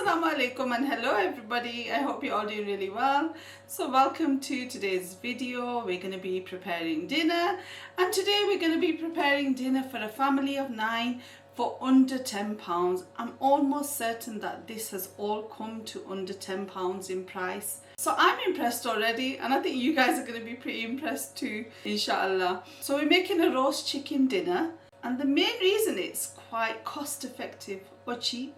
Assalamu alaikum and hello everybody. I hope you're all doing really well. So welcome to today's video. We're going to be preparing dinner, and today we're going to be preparing dinner for a family of 9 for under £10. I'm almost certain that this has all come to under £10 in price. So I'm impressed already, and I think you guys are going to be pretty impressed too, inshallah. So we're making a roast chicken dinner, and the main reason it's quite cost effective or cheap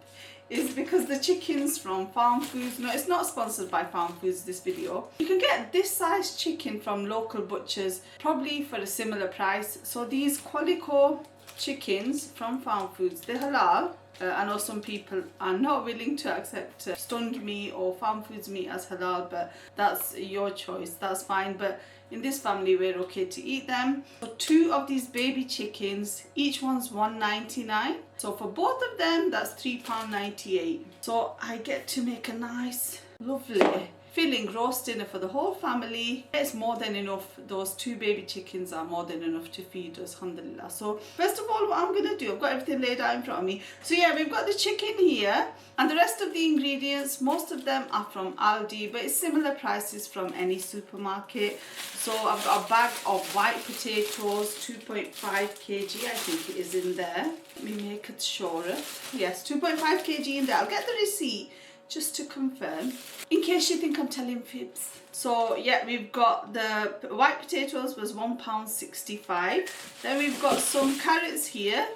is because the chickens from Farm Foods, no, it's not sponsored by Farm Foods, this video. You can get this size chicken from local butchers probably for a similar price. So these Qualico chickens from Farm Foods, they're halal. I know some people are not willing to accept stunned meat or Farm Foods meat as halal, but that's your choice, that's fine. But in this family we're okay to eat them. So 2 of these baby chickens, each one's £1.99. So for both of them that's £3.98. So I get to make a nice, lovely filling roast dinner for the whole family. It's more than enough. Those 2 baby chickens are more than enough to feed us, alhamdulillah. So first of all, what I'm going to do, I've got everything laid out in front of me. So yeah, we've got the chicken here, and the rest of the ingredients, most of them are from Aldi, but it's similar prices from any supermarket. So I've got a bag of white potatoes, 2.5 kg, I think it is in there. Let me make it sure. Yes, 2.5 kg in there. I'll get the receipt just to confirm, in case you think I'm telling fibs. So yeah, we've got the white potatoes was £1.65. Then we've got some carrots here.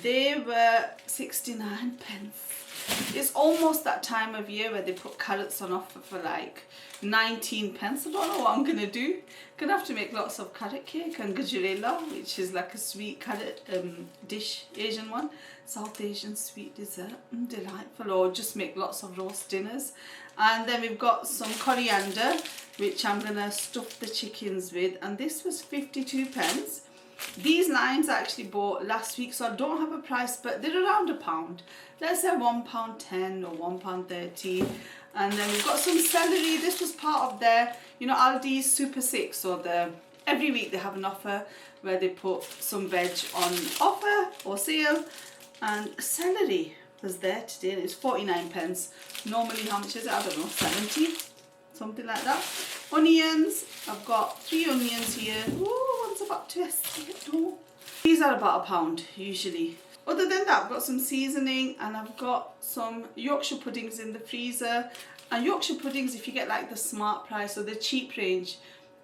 They were 69 pence. It's almost that time of year where they put carrots on offer for like 19 pence. I don't know what I'm gonna do. Gonna have to make lots of carrot cake and gajurela, which is like a sweet carrot dish, Asian one, South Asian sweet dessert, delightful. Or just make lots of roast dinners. And then we've got some coriander, which I'm gonna stuff the chickens with, and this was 52 pence. These lines I actually bought last week, so I don't have a price, but they're around £1. Let's say £1.10 or £1.30. And then we've got some celery. This was part of their, you know, Aldi's Super 6, so every week they have an offer where they put some veg on offer or sale, and celery was there today, and it's 49 pence. Normally, how much is it? I don't know, 70, something like that. Onions, I've got 3 onions here. Ooh, one's about to escape. No. These are about £1 usually. Other than that, I've got some seasoning, and I've got some Yorkshire puddings in the freezer. And Yorkshire puddings, if you get like the smart price or the cheap range,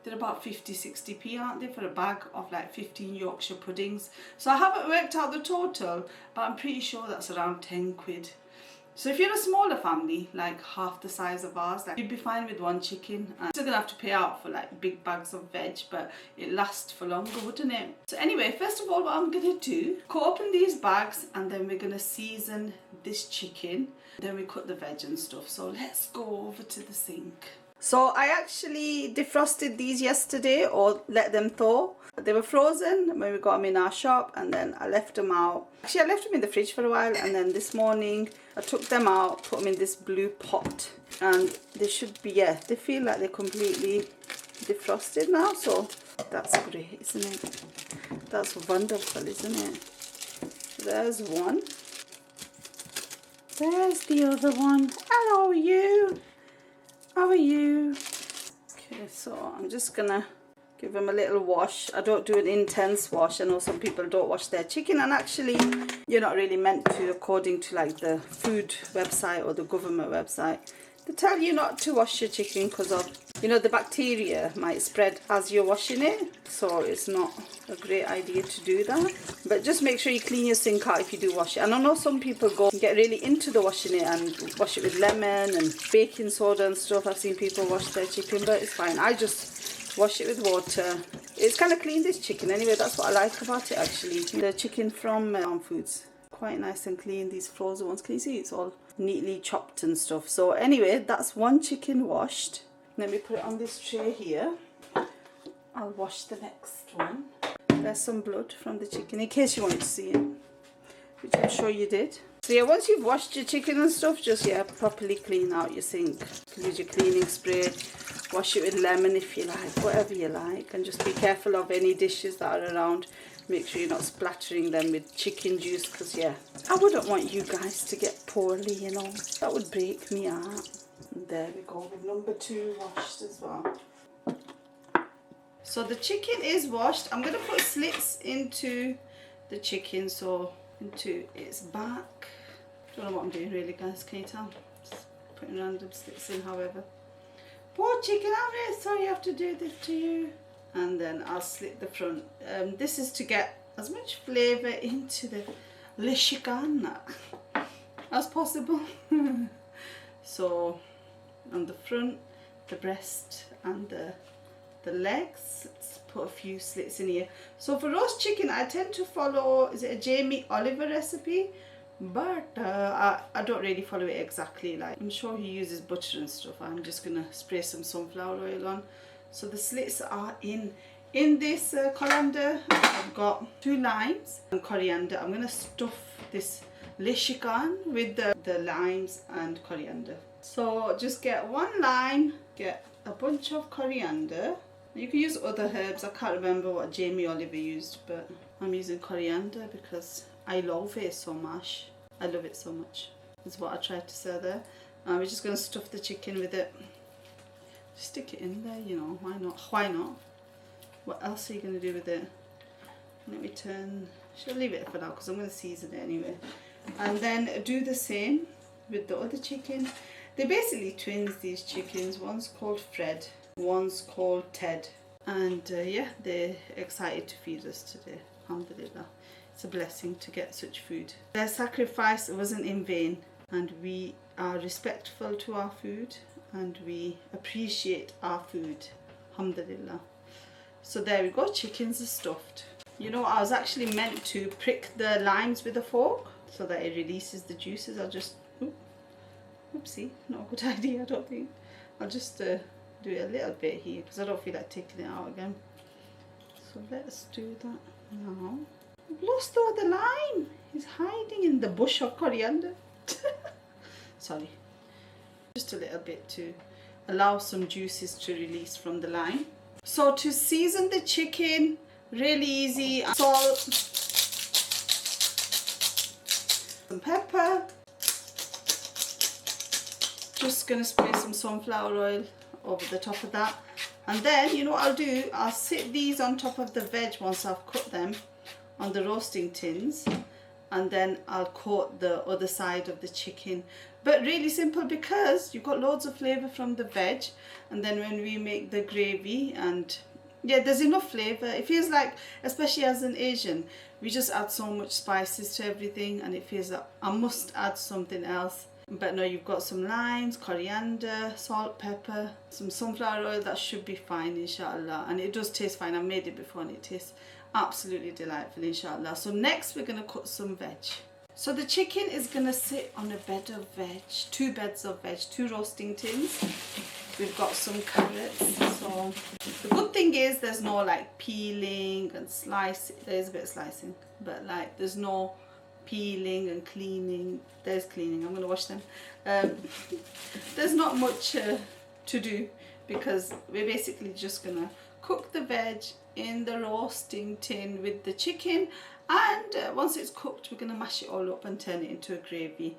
they're about 50-60p, aren't they, for a bag of like 15 Yorkshire puddings. So I haven't worked out the total, but I'm pretty sure that's around 10 quid. So if you're a smaller family, like half the size of ours, like, you'd be fine with 1 chicken. And still gonna have to pay out for like big bags of veg, but it lasts for longer, wouldn't it? So anyway, first of all, what I'm gonna do, cut open these bags, and then we're gonna season this chicken. Then we cut the veg and stuff. So let's go over to the sink. So I actually defrosted these yesterday, or let them thaw. They were frozen when we got them in our shop, and then I left them out. Actually, I left them in the fridge for a while, and then this morning I took them out, put them in this blue pot, and they should be, yeah, they feel like they're completely defrosted now. So that's great, isn't it? That's wonderful, isn't it? There's one. There's the other one. Hello, you. How are you? Okay, so I'm just gonna give them a little wash. I don't do an intense wash. I know some people don't wash their chicken, and actually you're not really meant to, according to like the food website or the government website. They tell you not to wash your chicken because of, you know, the bacteria might spread as you're washing it, so it's not a great idea to do that. But just make sure you clean your sink out if you do wash it. And I know some people go and get really into the washing it and wash it with lemon and baking soda and stuff. I've seen people wash their chicken, but it's fine. I just wash it with water. It's kind of clean, this chicken anyway. That's what I like about it, actually. The chicken from Farm Foods, quite nice and clean. These frozen ones, can you see it's all neatly chopped and stuff. So anyway, that's 1 chicken washed. Let me put it on this tray here. I'll wash the next one. There's some blood from the chicken, in case you wanted to see it, which I'm sure you did. So yeah, once you've washed your chicken and stuff, just, yeah, properly clean out your sink. Use your cleaning spray. Wash it with lemon if you like, whatever you like. And just be careful of any dishes that are around Make sure you're not splattering them with chicken juice, because yeah, I wouldn't want you guys to get poorly, you know. That would break me heart. And there we go with number 2 washed as well. So the chicken is washed. I'm going to put slits into the chicken, so into its back. Don't know what I'm doing really, guys, can you tell? Just putting random slits in, however. Poor chicken, I'm really sorry I have to do this to you. And then I'll slit the front. This is to get as much flavour into the le chicken as possible. So on the front, the breast and the legs, let's put a few slits in here. So for roast chicken, I tend to follow, is it a Jamie Oliver recipe? But I don't really follow it exactly. Like, I'm sure he uses butter and stuff. I'm just gonna spray some sunflower oil on. So the slits are in this colander. I've got 2 limes and coriander. I'm gonna stuff this le chicken with the limes and coriander. So just get 1 lime, get a bunch of coriander. You can use other herbs. I can't remember what Jamie Oliver used, but I'm using coriander because I love it so much. I love it so much. That's what I tried to say there. We're just going to stuff the chicken with it. Just stick it in there, you know. Why not? Why not? What else are you going to do with it? Let me turn. Should leave it for now because I'm going to season it anyway. And then do the same with the other chicken. They're basically twins, these chickens. One's called Fred, one's called Ted. And yeah, they're excited to feed us today. Alhamdulillah. It's a blessing to get such food. Their sacrifice wasn't in vain, and we are respectful to our food and we appreciate our food. Alhamdulillah. So there we go, chickens are stuffed. You know, I was actually meant to prick the limes with a fork so that it releases the juices. I'll just, oopsie, not a good idea, I don't think. I'll just do it a little bit here because I don't feel like taking it out again. So let's do that now. I've lost all the lime. It's hiding in the bush of coriander. Sorry. Just a little bit to allow some juices to release from the lime. So to season the chicken, really easy. Salt, some pepper. Just gonna spray some sunflower oil over the top of that. And then, you know what I'll do? I'll sit these on top of the veg once I've cut them on the roasting tins, and then I'll coat the other side of the chicken. But really simple because you've got loads of flavour from the veg, and then when we make the gravy, and yeah, there's enough flavour. It feels like, especially as an Asian, we just add so much spices to everything and it feels like I must add something else. But no, you've got some limes, coriander, salt, pepper, some sunflower oil. That should be fine, inshallah. And it does taste fine. I made it before and it tastes absolutely delightful, inshallah. So next we're going to cut some veg. So the chicken is going to sit on a bed of veg, 2 beds of veg, 2 roasting tins. We've got some carrots. So the good thing is there's no like peeling and slicing. There is a bit of slicing, but like there's no peeling and cleaning. There's cleaning, I'm going to wash them. There's not much to do because we're basically just going to cook the veg in the roasting tin with the chicken, and once it's cooked we're going to mash it all up and turn it into a gravy.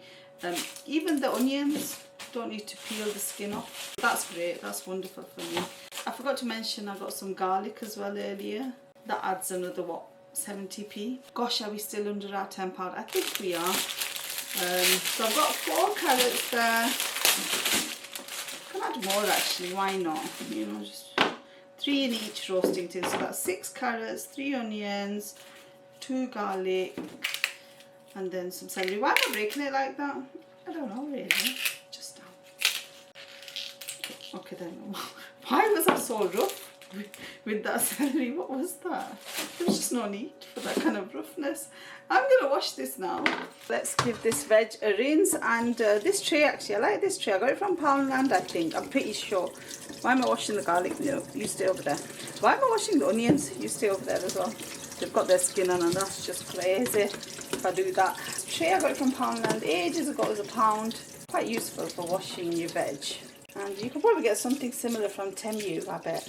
Even the onions don't need to peel the skin off. That's great, that's wonderful for me. I forgot to mention I got some garlic as well earlier. That adds another, what, 70p. Gosh, are we still under our £10? I think we are. So I've got 4 carrots there. I can add more actually, why not? You know, just 3 in each roasting tin. So that's 6 carrots, 3 onions, 2 garlic, and then some celery. Why am I breaking it like that? I don't know really. Just down. Okay then. Why was I so rough with that celery? What was that? There's just no need for that kind of roughness. I'm going to wash this now. Let's give this veg a rinse. And this tray, actually, I like this tray. I got it from Poundland, I think. I'm pretty sure. Why am I washing the garlic? No, you stay over there. Why am I washing the onions? You stay over there as well. They've got their skin on and that's just crazy if I do that. Tray I got it from Poundland ages ago. It was £1. Quite useful for washing your veg. And you can probably get something similar from Temu, I bet.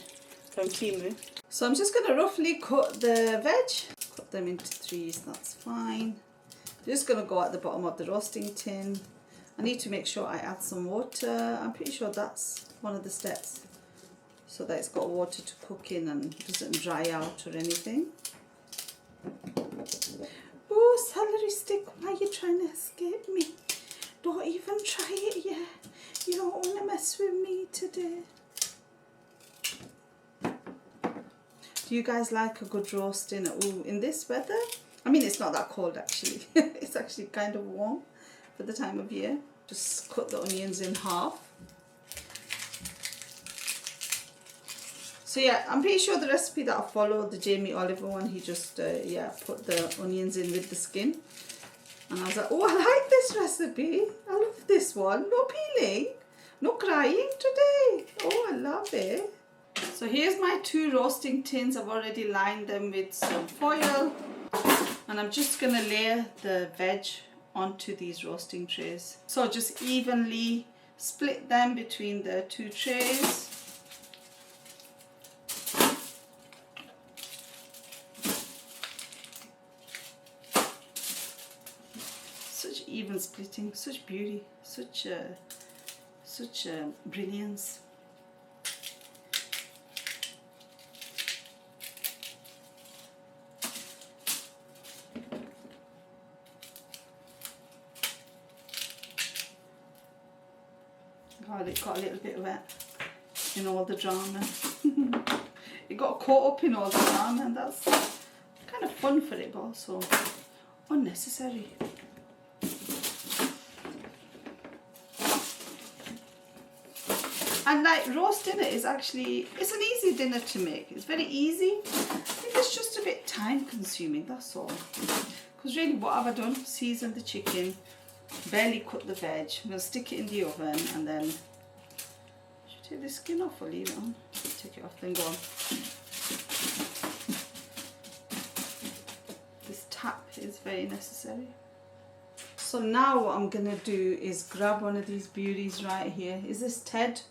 From Temu. So I'm just going to roughly cut the veg. cut them into threes, that's fine. Just going to go at the bottom of the roasting tin. I need to make sure I add some water. I'm pretty sure that's one of the steps, so that it's got water to cook in and doesn't dry out or anything. Oh, celery stick, why are you trying to escape me? Don't even try it yet. You don't want to mess with me today. Do you guys like a good roast dinner? Ooh, in this weather? I mean, it's not that cold actually. It's actually kind of warm for the time of year. Just cut the onions in half. So yeah, I'm pretty sure the recipe that I followed, the Jamie Oliver one, he just put the onions in with the skin. And I was like, oh, I like this recipe. I love this one. No peeling, no crying today. Oh, I love it. So here's my 2 roasting tins. I've already lined them with some foil. And I'm just going to layer the veg onto these roasting trays. So just evenly split them between the 2 trays. Such even splitting, such beauty, such brilliance. God, it got a little bit wet in all the drama. It got caught up in all the drama, and that's kind of fun for it, but also unnecessary. And like, roast dinner is actually, it's an easy dinner to make. It's very easy. I think it's just a bit time consuming, that's all. Because really, what have I done? Seasoned the chicken, barely cut the veg. I'm going to stick it in the oven, and then should I take the skin off or leave it on? Take it off, then go on. This tap is very necessary. So now what I'm going to do is grab one of these beauties right here. Is this Ted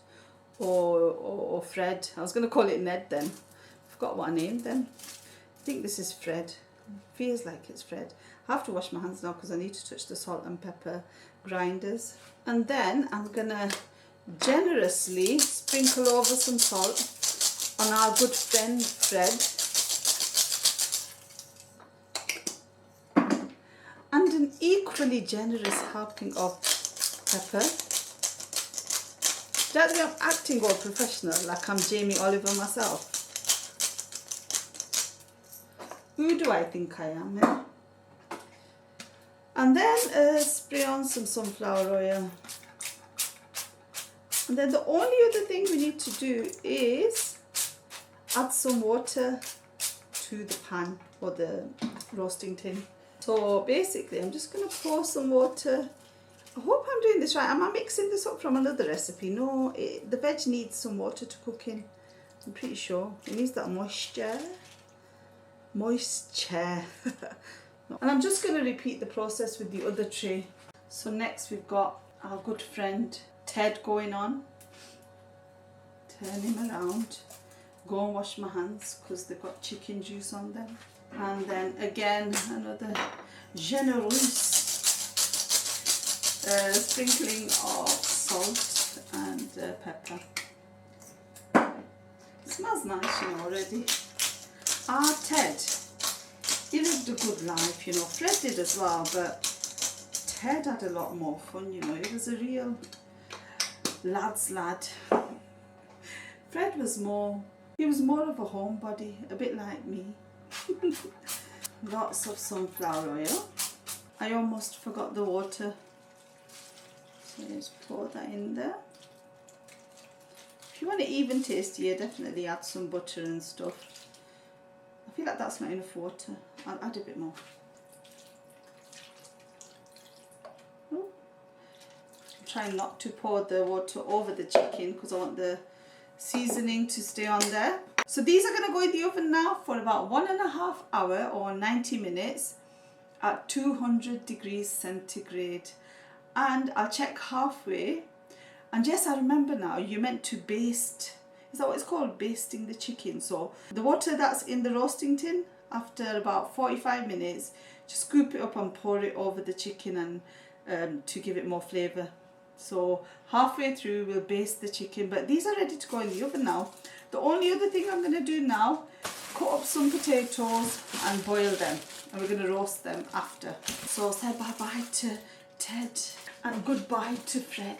or Fred? I was going to call it Ned then. I forgot what I named them. I think this is Fred. Feels like it's Fred. I have to wash my hands now because I need to touch the salt and pepper grinders. And then I'm going to generously sprinkle over some salt on our good friend Fred. And an equally generous helping of pepper. Do you think I'm acting all professional, like I'm Jamie Oliver myself? Who do I think I am? Eh? And then spray on some sunflower oil. And then the only other thing we need to do is add some water to the pan or the roasting tin. So basically, I'm just going to pour some water. I hope I'm doing this right. Am I mixing this up from another recipe? No, the veg needs some water to cook in. I'm pretty sure. It needs that moisture. Moisture. And I'm just going to repeat the process with the other tray. So next we've got our good friend Ted going on. Turn him around. Go and wash my hands because they've got chicken juice on them. And then again another generous sprinkling of salt and pepper. It smells nice, you know, already. Ah, Ted, he lived a good life, you know. Fred did as well, but Ted had a lot more fun, you know. He was a real lad's lad. Fred was more, he was more of a homebody, a bit like me. Lots of sunflower oil. I almost forgot the water. So just pour that in there. If you want it even tastier, definitely add some butter and stuff. I feel like that's not enough water. I'll add a bit more. Oh. I'm trying not to pour the water over the chicken because I want the seasoning to stay on there. So these are going to go in the oven now for about 1.5 hours or 90 minutes at 200 degrees centigrade. And I'll check halfway. And yes, I remember now, you're meant to baste. Is that what it's called? Basting the chicken. So the water that's in the roasting tin, after about 45 minutes, just scoop it up and pour it over the chicken and to give it more flavour. So halfway through we'll baste the chicken, but these are ready to go in the oven now. The only other thing I'm going to do now, cut up some potatoes and boil them, and we're going to roast them after. So say bye bye to Ted and goodbye to Fred.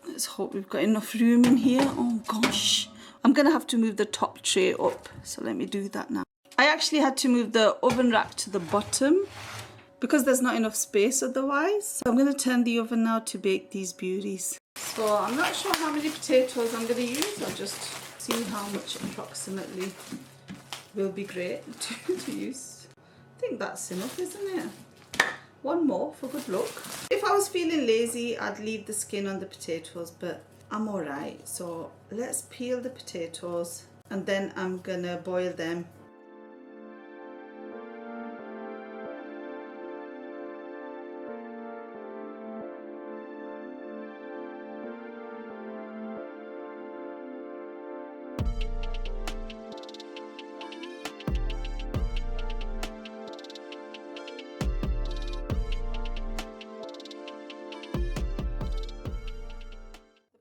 Let's hope we've got enough room in here. Oh gosh, I'm going to have to move the top tray up, so let me do that now. I actually had to move the oven rack to the bottom because there's not enough space otherwise. So I'm going to turn the oven now to bake these beauties. So I'm not sure how many potatoes I'm going to use. I'll just see how much approximately will be great to use. I think that's enough, isn't it? One more for good luck. If I was feeling lazy, I'd leave the skin on the potatoes, but I'm alright. So let's peel the potatoes and then I'm gonna boil them.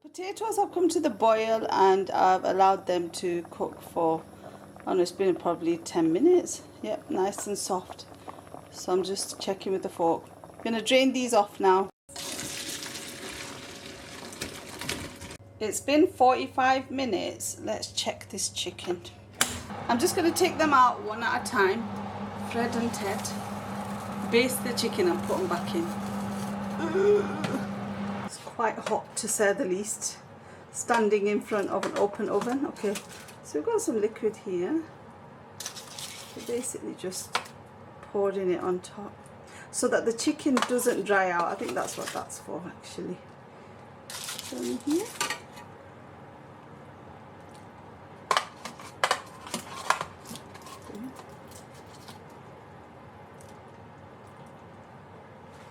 Potatoes have come to the boil and I've allowed them to cook for, I don't know, it's been probably 10 minutes. Yep, nice and soft. So I'm just checking with the fork. I'm going to drain these off now. It's been 45 minutes. Let's check this chicken. I'm just going to take them out one at a time. Fred and Ted. Baste the chicken and put them back in. Quite hot to say the least, standing in front of an open oven. Okay, so we've got some liquid here. We're basically just pouring it on top so that the chicken doesn't dry out. I think that's what that's for actually. So in here.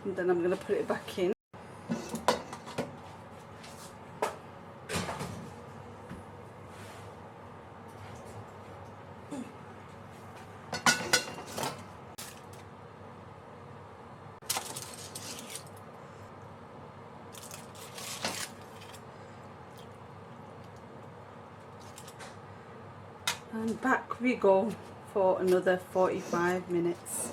And then I'm going to put it back in. And back we go for another 45 minutes.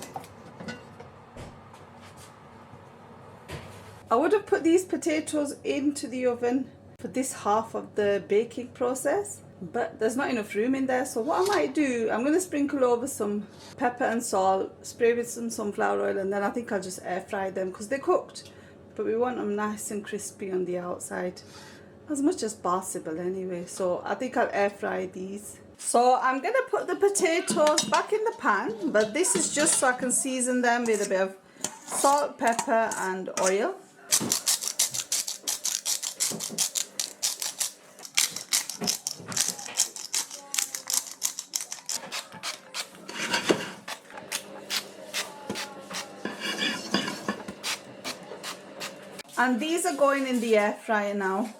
I would have put these potatoes into the oven for this half of the baking process, but there's not enough room in there. So what I might do, I'm going to sprinkle over some pepper and salt, spray with some sunflower oil, and then I think I'll just air fry them because they're cooked, but we want them nice and crispy on the outside, as much as possible anyway. So I think I'll air fry these. So I'm going to put the potatoes back in the pan, but this is just so I can season them with a bit of salt, pepper and oil. And these are going in the air fryer now.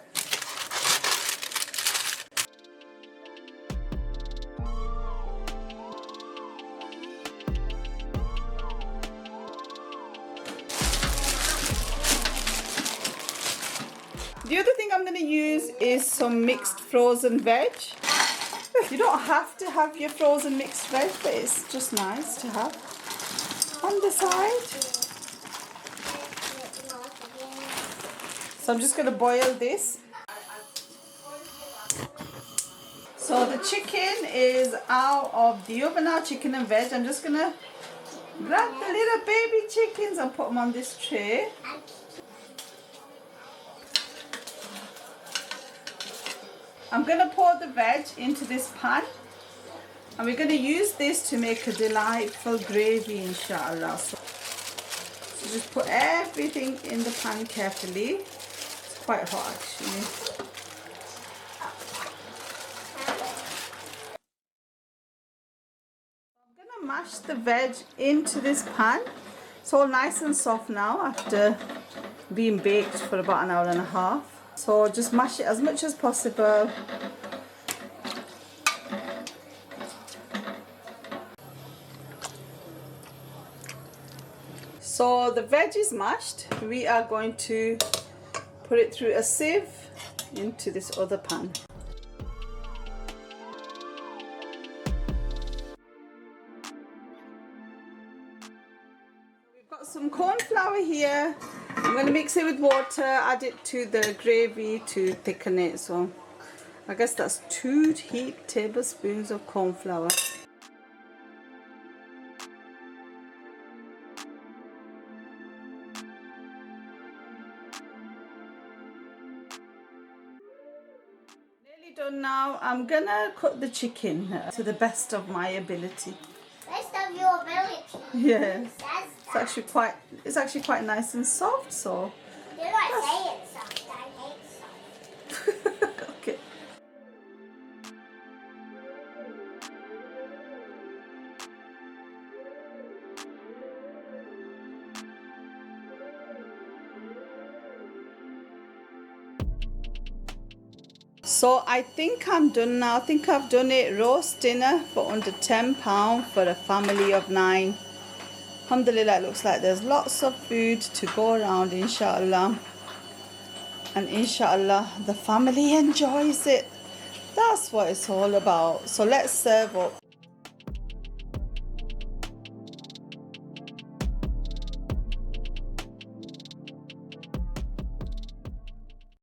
The other thing I'm going to use is some mixed frozen veg. You don't have to have your frozen mixed veg, but it's just nice to have on the side. So I'm just going to boil this. So the chicken is out of the oven now, chicken and veg. I'm just going to grab the little baby chickens and put them on this tray. I'm going to pour the veg into this pan, and we're going to use this to make a delightful gravy, inshallah. So just put everything in the pan carefully. It's quite hot actually. I'm going to mash the veg into this pan. It's all nice and soft now after being baked for about an hour and a half. So just mash it as much as possible. So the veg is mashed. We are going to put it through a sieve into this other pan. We've got some corn flour here. I'm going to mix it with water, add it to the gravy to thicken it. So I guess that's 2 heaped tablespoons of corn flour. Nearly done now. I'm gonna cook the chicken to the best of my ability. Best of your ability. Yeah. It's actually quite nice and soft, so. You're not saying soft, I hate soft. Okay. So I think I'm done now. I think I've done it. Roast dinner for under £10 for a family of 9. Alhamdulillah, it looks like there's lots of food to go around, inshallah. And inshallah, the family enjoys it. That's what it's all about. So let's serve up.